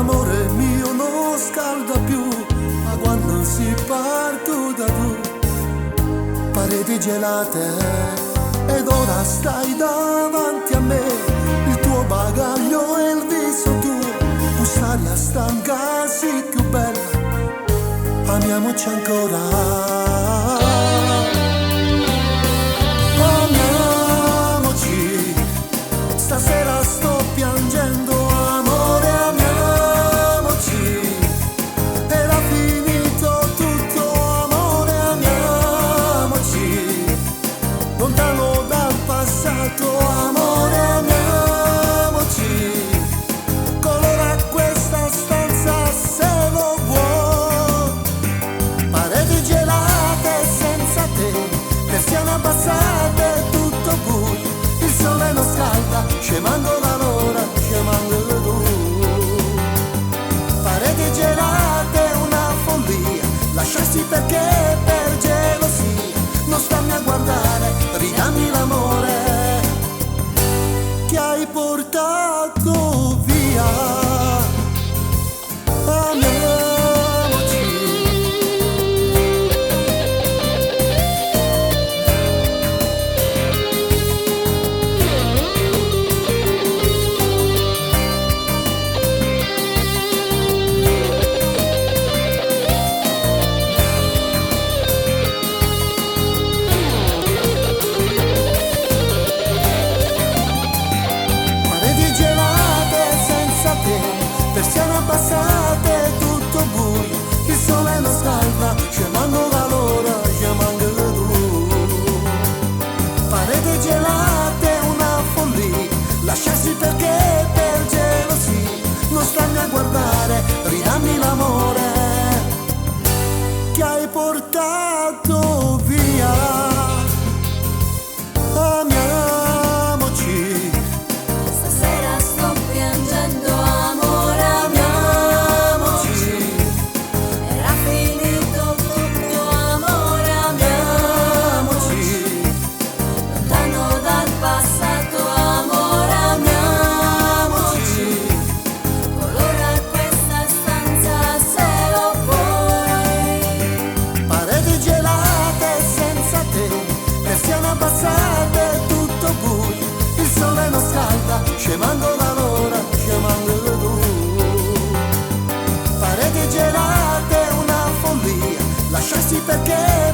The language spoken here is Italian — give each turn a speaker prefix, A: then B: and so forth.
A: L'amore mio non scalda più, ma quando si parte da tu, pareti gelate, ed ora stai davanti a me, il tuo bagaglio e il viso tuo, tu un'aria stanca sì più bella, amiamoci ancora. Amiamoci, stasera sto piangendo, amore, amiamoci, era finito tutto, amore, amiamoci, lontano dal passato, amore, amiamoci, colora questa stanza se lo vuoi, pareti gelate senza te, persiane abbassate, tutto buio, il sole non scalda, scemando l'ora, scemando tu. Pareti gelate, una follia, lasciarsi perché per gelosia, non stammi a guardare, ridammi l'amore che hai portato via. Persiane abbassate, tutto buio, il sole non scalda, scemando l'ora, scemando tu. Pareti gelate, una follia, lasciarsi perché per gelosia, non stammi a guardare, ridammi l'amore che hai portato via. Amiamoci,
B: stasera sto piangendo,
A: abbassate, tutto buio, il sole non scalda, scemando l'ora, scemando tu. Pareti gelate, una follia, lasciarsi perché